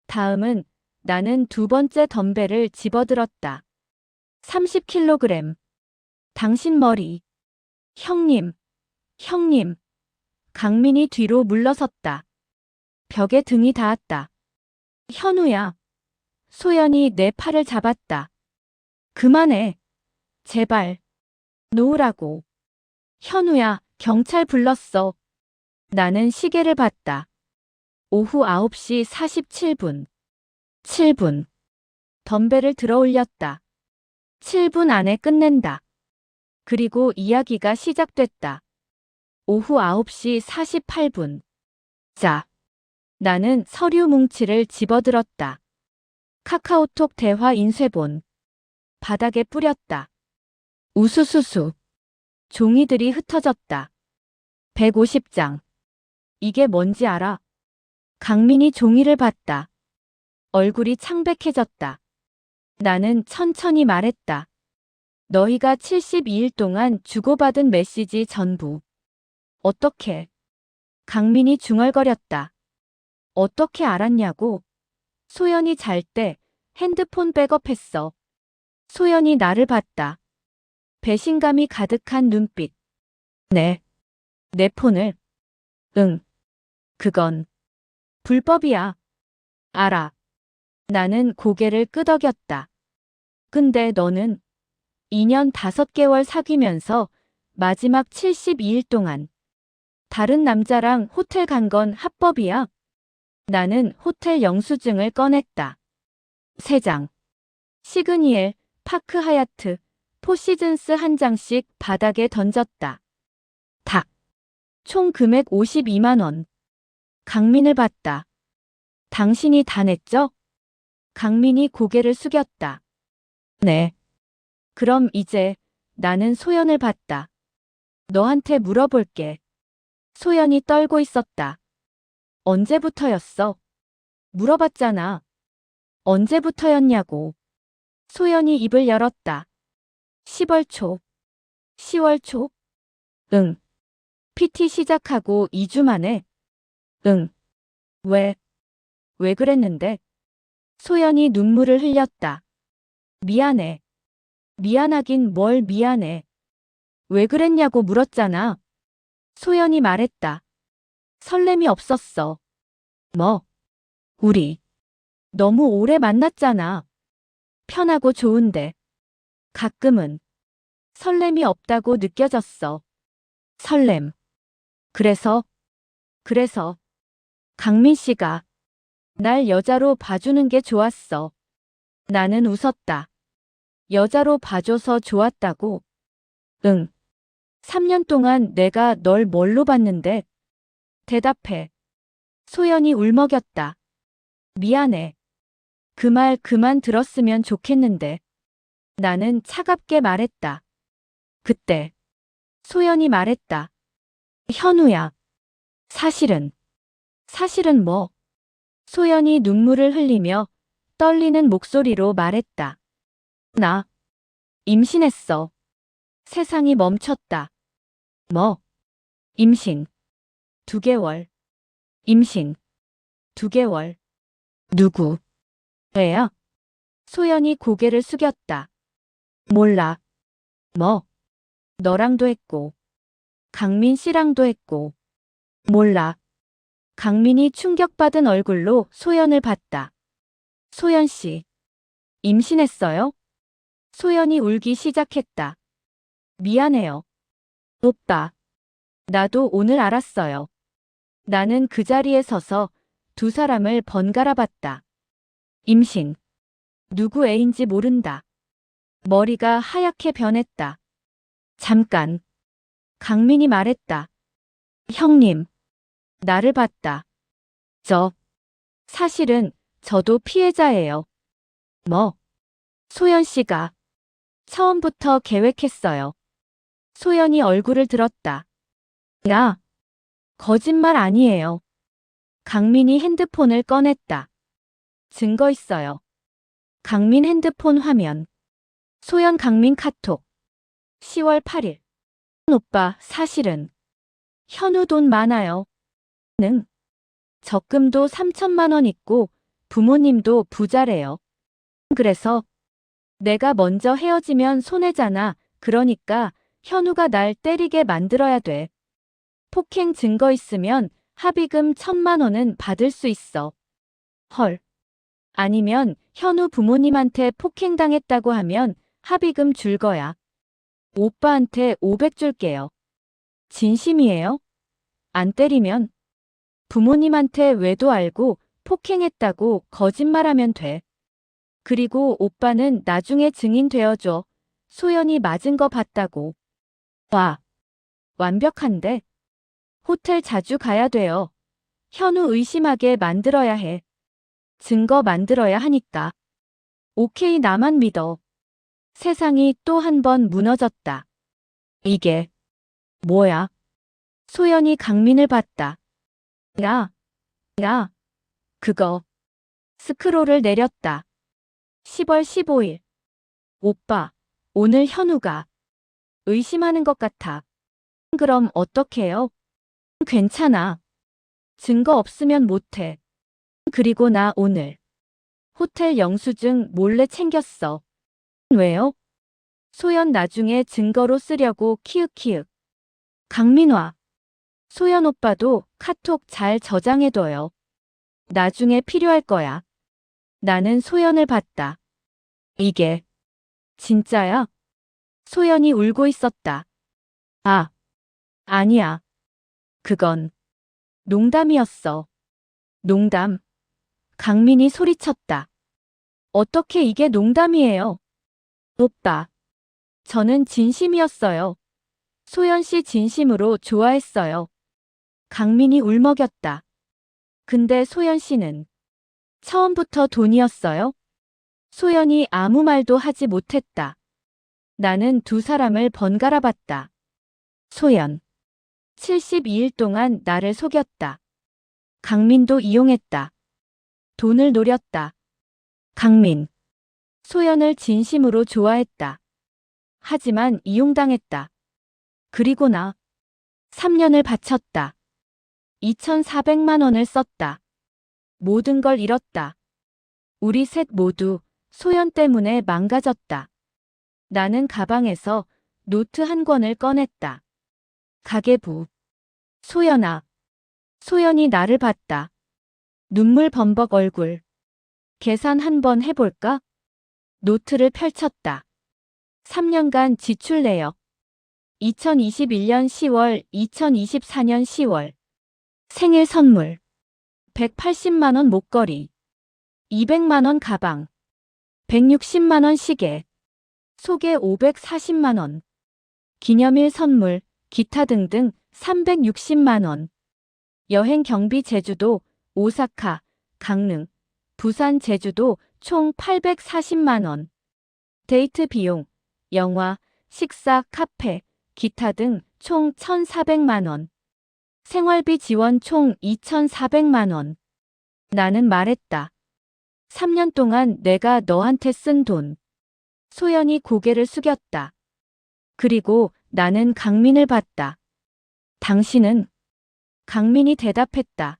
다음은 나는 두 번째 덤벨을 집어들었다. 30kg. 당신 머리. 형님. 강민이 뒤로 물러섰다. 벽에 등이 닿았다. 현우야. 소연이 내 팔을 잡았다. 그만해. 제발. 놓으라고. 현우야, 경찰 불렀어. 나는 시계를 봤다. 오후 9시 47분. 7분. 덤벨을 들어 올렸다. 7분 안에 끝낸다. 그리고 이야기가 시작됐다. 오후 9시 48분. 자. 나는 서류 뭉치를 집어들었다. 카카오톡 대화 인쇄본. 바닥에 뿌렸다. 우수수수. 종이들이 흩어졌다. 150장. 이게 뭔지 알아? 강민이 종이를 봤다. 얼굴이 창백해졌다. 나는 천천히 말했다. 너희가 72일 동안 주고받은 메시지 전부. 어떻게? 강민이 중얼거렸다. 어떻게 알았냐고? 소연이 잘 때 핸드폰 백업했어. 소연이 나를 봤다. 배신감이 가득한 눈빛. 네. 내 폰을. 응. 그건 불법이야. 알아. 나는 고개를 끄덕였다. 근데 너는 2년 5개월 사귀면서 마지막 72일 동안 다른 남자랑 호텔 간 건 합법이야? 나는 호텔 영수증을 꺼냈다. 3장. 시그니엘, 파크 하얏트, 포시즌스 1장씩 바닥에 던졌다. 탁. 총 금액 52만 원. 강민을 봤다. 당신이 다 냈죠? 강민이 고개를 숙였다. 네. 그럼 이제 나는 소연을 봤다. 너한테 물어볼게. 소연이 떨고 있었다. 언제부터였어? 물어봤잖아. 언제부터였냐고. 소연이 입을 열었다. 10월 초. 10월 초? 응. PT 시작하고 2주 만에? 응. 왜 그랬는데? 소연이 눈물을 흘렸다. 미안해. 미안하긴 뭘 미안해. 왜 그랬냐고 물었잖아. 소연이 말했다. 설렘이 없었어. 뭐? 우리 너무 오래 만났잖아. 편하고 좋은데. 가끔은 설렘이 없다고 느껴졌어. 설렘. 그래서 강민 씨가 날 여자로 봐주는 게 좋았어. 나는 웃었다. 여자로 봐줘서 좋았다고? 응. 3년 동안 내가 널 뭘로 봤는데? 대답해. 소연이 울먹였다. 미안해. 그 말 그만 들었으면 좋겠는데. 나는 차갑게 말했다. 그때 소연이 말했다. 현우야. 사실은 뭐? 소연이 눈물을 흘리며 떨리는 목소리로 말했다. 나 임신했어. 세상이 멈췄다. 뭐? 임신. 2개월. 임신. 2개월. 누구? 애야? 소연이 고개를 숙였다. 몰라. 뭐? 너랑도 했고, 강민 씨랑도 했고. 몰라. 강민이 충격받은 얼굴로 소연을 봤다. 소연 씨, 임신했어요? 소연이 울기 시작했다. 미안해요. 오빠. 나도 오늘 알았어요. 나는 그 자리에 서서 두 사람을 번갈아 봤다. 임신. 누구 애인지 모른다. 머리가 하얗게 변했다. 잠깐. 강민이 말했다. 형님. 나를 봤다. 사실은 저도 피해자예요. 뭐? 소연 씨가 처음부터 계획했어요. 소연이 얼굴을 들었다. 야, 거짓말 아니에요. 강민이 핸드폰을 꺼냈다. 증거 있어요. 강민 핸드폰 화면. 소연 강민 카톡. 10월 8일. 오빠, 사실은 현우 돈 많아요. 능. 적금도 3천만 원 있고 부모님도 부자래요. 그래서 내가 먼저 헤어지면 손해잖아. 그러니까 현우가 날 때리게 만들어야 돼. 폭행 증거 있으면 합의금 1,000만 원은 받을 수 있어. 헐. 아니면 현우 부모님한테 폭행당했다고 하면 합의금 줄 거야. 오빠한테 500 줄게요. 진심이에요? 안 때리면? 부모님한테 외도 알고 폭행했다고 거짓말하면 돼. 그리고 오빠는 나중에 증인 되어줘. 소연이 맞은 거 봤다고. 와, 완벽한데? 호텔 자주 가야 돼요. 현우 의심하게 만들어야 해. 증거 만들어야 하니까. 오케이, 나만 믿어. 세상이 또 한 번 무너졌다. 이게 뭐야? 소연이 강민을 봤다. 야, 그거. 스크롤을 내렸다. 10월 15일. 오빠, 오늘 현우가 의심하는 것 같아. 그럼 어떡해요? 괜찮아. 증거 없으면 못해. 그리고 나 오늘 호텔 영수증 몰래 챙겼어. 왜요? 소연 나중에 증거로 쓰려고 키읔키읔. 강민화. 소연 오빠도 카톡 잘 저장해둬요. 나중에 필요할 거야. 나는 소연을 봤다. 이게 진짜야? 소연이 울고 있었다. 아, 아니야. 그건 농담이었어. 농담. 강민이 소리쳤다. 어떻게 이게 농담이에요? 오빠. 저는 진심이었어요. 소연 씨 진심으로 좋아했어요. 강민이 울먹였다. 근데 소연 씨는 처음부터 돈이었어요? 소연이 아무 말도 하지 못했다. 나는 두 사람을 번갈아 봤다. 소연. 72일 동안 나를 속였다. 강민도 이용했다. 돈을 노렸다. 강민. 소연을 진심으로 좋아했다. 하지만 이용당했다. 그리고 나 3년을 바쳤다. 2,400만 원을 썼다. 모든 걸 잃었다. 우리 셋 모두 소연 때문에 망가졌다. 나는 가방에서 노트 한 권을 꺼냈다. 가계부. 소연아. 소연이 나를 봤다. 눈물 범벅 얼굴. 계산 한번 해볼까? 노트를 펼쳤다. 3년간 지출 내역. 2021년 10월, 2024년 10월. 생일 선물. 180만 원 목걸이. 200만 원 가방. 160만 원 시계. 속에 540만 원. 기념일 선물, 기타 등등 360만 원. 여행 경비 제주도, 오사카, 강릉, 부산 제주도 총 840만 원. 데이트 비용, 영화, 식사, 카페, 기타 등 총 1,400만 원. 생활비 지원 총 2,400만 원. 나는 말했다. 3년 동안 내가 너한테 쓴 돈. 소연이 고개를 숙였다. 그리고 나는 강민을 봤다. 당신은? 강민이 대답했다.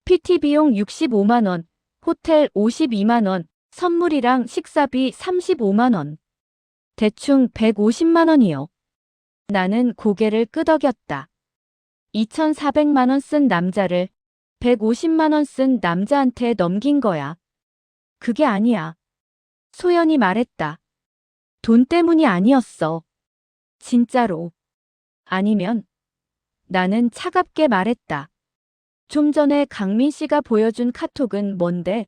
PT 비용 65만 원, 호텔 52만 원, 선물이랑 식사비 35만 원. 대충 150만 원이요. 나는 고개를 끄덕였다. 2,400만 원 쓴 남자를 150만 원 쓴 남자한테 넘긴 거야. 그게 아니야. 소연이 말했다. 돈 때문이 아니었어. 진짜로. 아니면? 나는 차갑게 말했다. 좀 전에 강민 씨가 보여준 카톡은 뭔데?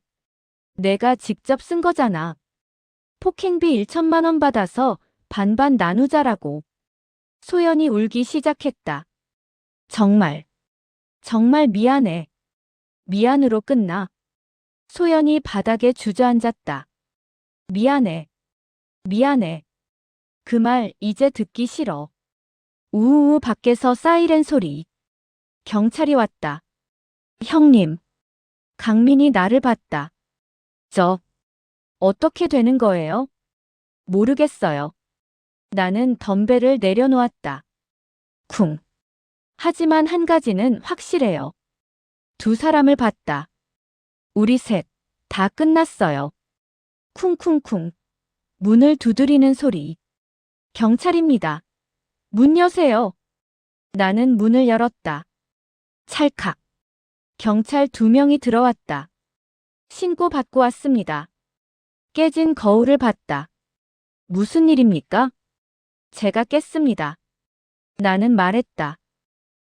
내가 직접 쓴 거잖아. 폭행비 1천만 원 받아서 반반 나누자라고. 소연이 울기 시작했다. 정말 미안해. 미안으로 끝나. 소연이 바닥에 주저앉았다. 미안해. 그 말 이제 듣기 싫어. 우우우 밖에서 사이렌 소리. 경찰이 왔다. 형님. 강민이 나를 봤다. 어떻게 되는 거예요? 모르겠어요. 나는 덤벨을 내려놓았다. 쿵. 하지만 한 가지는 확실해요. 두 사람을 봤다. 우리 셋, 다 끝났어요. 쿵쿵쿵. 문을 두드리는 소리. 경찰입니다. 문 여세요. 나는 문을 열었다. 찰칵. 경찰 2명이 들어왔다. 신고 받고 왔습니다. 깨진 거울을 봤다. 무슨 일입니까? 제가 깼습니다. 나는 말했다.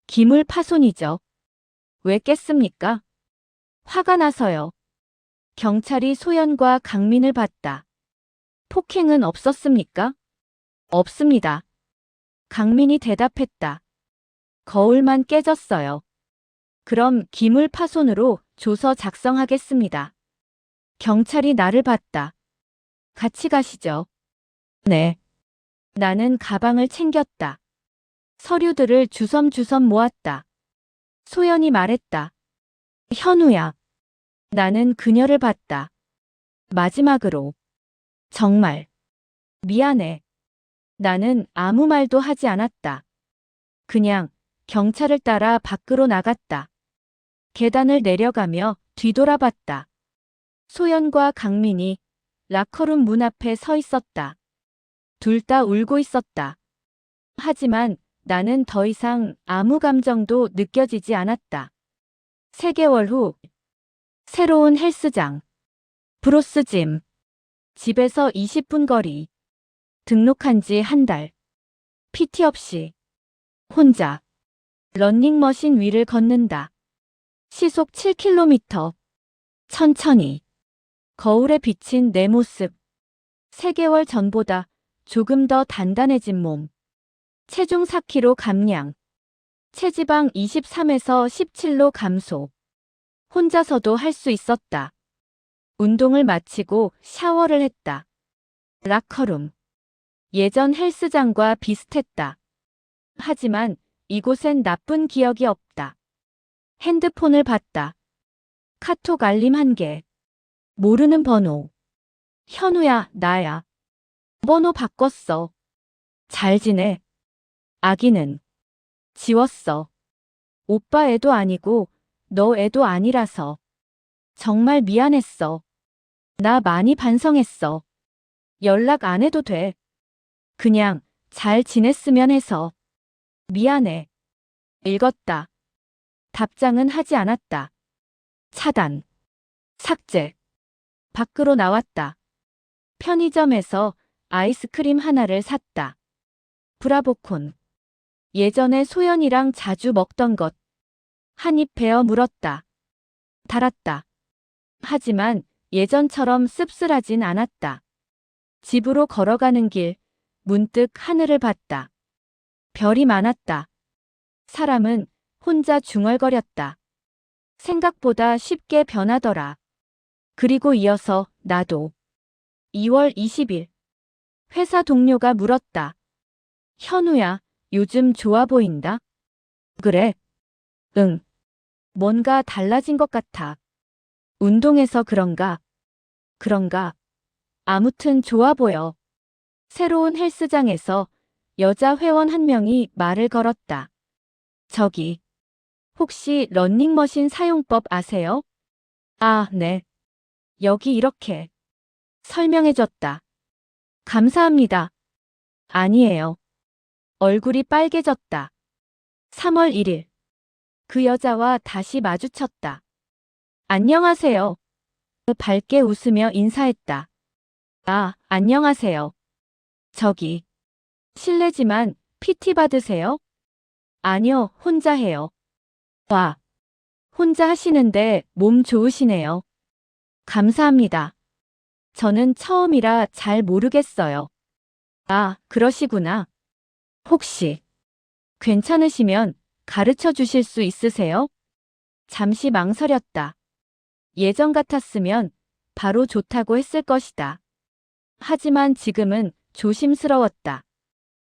기물 파손이죠. 왜 깼습니까? 화가 나서요. 경찰이 소연과 강민을 봤다. 폭행은 없었습니까? 없습니다. 강민이 대답했다. 거울만 깨졌어요. 그럼 기물 파손으로 조서 작성하겠습니다. 경찰이 나를 봤다. 같이 가시죠. 네. 나는 가방을 챙겼다. 서류들을 주섬주섬 모았다. 소연이 말했다. 현우야. 나는 그녀를 봤다. 마지막으로. 정말. 미안해. 나는 아무 말도 하지 않았다. 그냥 경찰을 따라 밖으로 나갔다. 계단을 내려가며 뒤돌아봤다. 소연과 강민이 라커룸 문 앞에 서 있었다. 둘 다 울고 있었다. 하지만 나는 더 이상 아무 감정도 느껴지지 않았다. 3개월 후 새로운 헬스장 브로스짐 집에서 20분 거리 등록한 지 한 달 PT 없이 혼자 러닝머신 위를 걷는다. 시속 7km 천천히 거울에 비친 내 모습 3개월 전보다 조금 더 단단해진 몸 체중 4kg 감량 체지방 23에서 17로 감소 혼자서도 할 수 있었다. 운동을 마치고 샤워를 했다. 라커룸 예전 헬스장과 비슷했다. 하지만 이곳엔 나쁜 기억이 없다. 핸드폰을 봤다. 카톡 알림 1개. 모르는 번호. 현우야, 나야. 번호 바꿨어. 잘 지내. 아기는 지웠어. 오빠 애도 아니고 너 애도 아니라서. 정말 미안했어. 나 많이 반성했어. 연락 안 해도 돼. 그냥 잘 지냈으면 해서. 미안해. 읽었다. 답장은 하지 않았다. 차단. 삭제. 밖으로 나왔다. 편의점에서 아이스크림 하나를 샀다. 브라보콘. 예전에 소연이랑 자주 먹던 것. 한 입 베어 물었다. 달았다. 하지만 예전처럼 씁쓸하진 않았다. 집으로 걸어가는 길, 문득 하늘을 봤다. 별이 많았다. 사람은 혼자 중얼거렸다. 생각보다 쉽게 변하더라. 그리고 이어서 나도. 2월 20일. 회사 동료가 물었다. 현우야, 요즘 좋아 보인다? 그래? 응. 뭔가 달라진 것 같아. 운동해서 그런가? 그런가? 아무튼 좋아 보여. 새로운 헬스장에서 여자 회원 한 명이 말을 걸었다. 저기, 혹시 러닝머신 사용법 아세요? 아, 네. 여기 이렇게 설명해줬다. 감사합니다. 아니에요. 얼굴이 빨개졌다. 3월 1일. 그 여자와 다시 마주쳤다. 안녕하세요. 밝게 웃으며 인사했다. 아, 안녕하세요. 저기, 실례지만 PT 받으세요? 아니요, 혼자 해요. 와, 혼자 하시는데 몸 좋으시네요. 감사합니다. 저는 처음이라 잘 모르겠어요. 아, 그러시구나. 혹시 괜찮으시면 가르쳐 주실 수 있으세요? 잠시 망설였다. 예전 같았으면 바로 좋다고 했을 것이다. 하지만 지금은 조심스러웠다.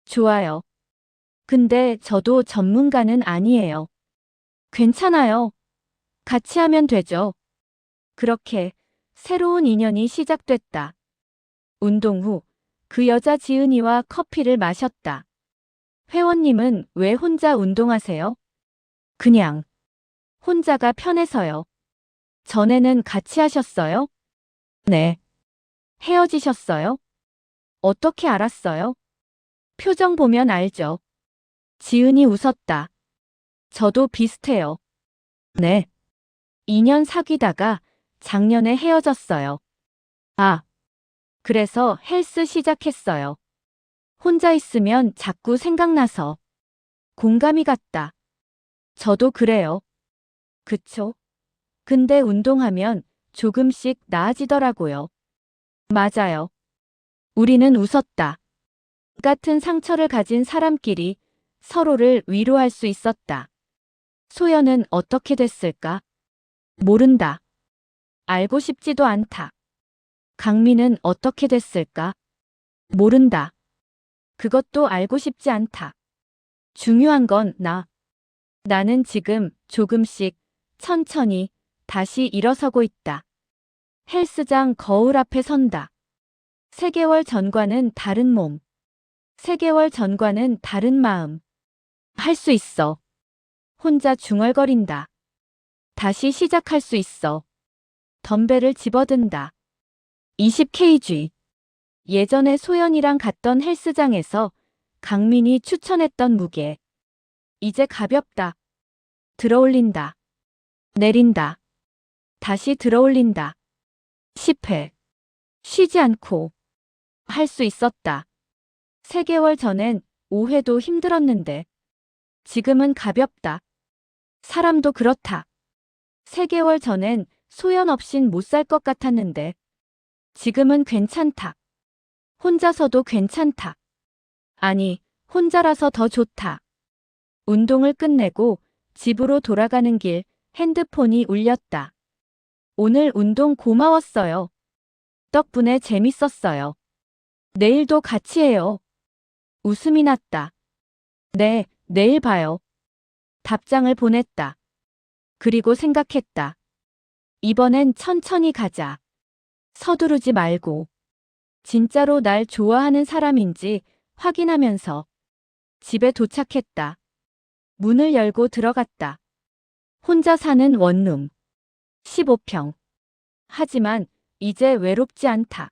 좋아요. 근데 저도 전문가는 아니에요. 괜찮아요. 같이 하면 되죠. 그렇게 새로운 인연이 시작됐다. 운동 후 그 여자 지은이와 커피를 마셨다. 회원님은 왜 혼자 운동하세요? 그냥 혼자가 편해서요. 전에는 같이 하셨어요? 네. 헤어지셨어요? 어떻게 알았어요? 표정 보면 알죠. 지은이 웃었다. 저도 비슷해요. 네. 2년 사귀다가 작년에 헤어졌어요. 아, 그래서 헬스 시작했어요. 혼자 있으면 자꾸 생각나서. 공감이 갔다. 저도 그래요. 그쵸? 근데 운동하면 조금씩 나아지더라고요. 맞아요. 우리는 웃었다. 같은 상처를 가진 사람끼리 서로를 위로할 수 있었다. 소연은 어떻게 됐을까? 모른다. 알고 싶지도 않다. 강민은 어떻게 됐을까? 모른다. 그것도 알고 싶지 않다. 중요한 건 나. 나는 지금 조금씩 천천히 다시 일어서고 있다. 헬스장 거울 앞에 선다. 3개월 전과는 다른 몸. 3개월 전과는 다른 마음. 할 수 있어. 혼자 중얼거린다. 다시 시작할 수 있어. 덤벨을 집어든다. 20kg. 예전에 소연이랑 갔던 헬스장에서 강민이 추천했던 무게. 이제 가볍다. 들어올린다. 내린다. 다시 들어올린다. 10회. 쉬지 않고 할 수 있었다. 3개월 전엔 5회도 힘들었는데 지금은 가볍다. 사람도 그렇다. 3개월 전엔 소연 없인 못 살 것 같았는데 지금은 괜찮다. 혼자서도 괜찮다. 아니, 혼자라서 더 좋다. 운동을 끝내고 집으로 돌아가는 길 핸드폰이 울렸다. 오늘 운동 고마웠어요. 덕분에 재밌었어요. 내일도 같이 해요. 웃음이 났다. 네, 내일 봐요. 답장을 보냈다. 그리고 생각했다. 이번엔 천천히 가자. 서두르지 말고. 진짜로 날 좋아하는 사람인지 확인하면서 집에 도착했다. 문을 열고 들어갔다. 혼자 사는 원룸. 15평. 하지만 이제 외롭지 않다.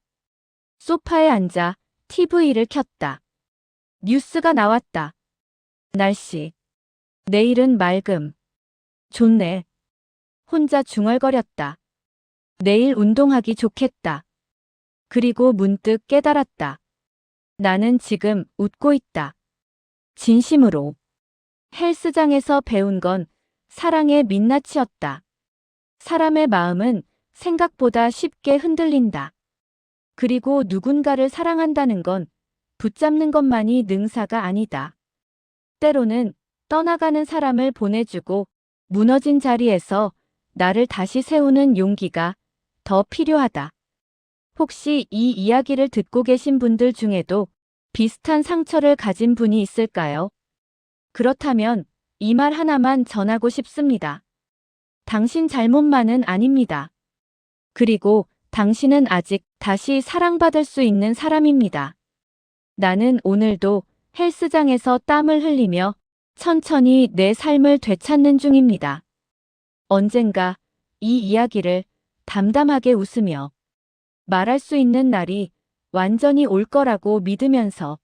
소파에 앉아 TV를 켰다. 뉴스가 나왔다. 날씨. 내일은 맑음. 좋네. 혼자 중얼거렸다. 내일 운동하기 좋겠다. 그리고 문득 깨달았다. 나는 지금 웃고 있다. 진심으로. 헬스장에서 배운 건 사랑의 민낯이었다. 사람의 마음은 생각보다 쉽게 흔들린다. 그리고 누군가를 사랑한다는 건 붙잡는 것만이 능사가 아니다. 때로는 떠나가는 사람을 보내주고 무너진 자리에서 나를 다시 세우는 용기가 더 필요하다. 혹시 이 이야기를 듣고 계신 분들 중에도 비슷한 상처를 가진 분이 있을까요? 그렇다면 이 말 하나만 전하고 싶습니다. 당신 잘못만은 아닙니다. 그리고 당신은 아직 다시 사랑받을 수 있는 사람입니다. 나는 오늘도 헬스장에서 땀을 흘리며 천천히 내 삶을 되찾는 중입니다. 언젠가 이 이야기를 담담하게 웃으며 말할 수 있는 날이 완전히 올 거라고 믿으면서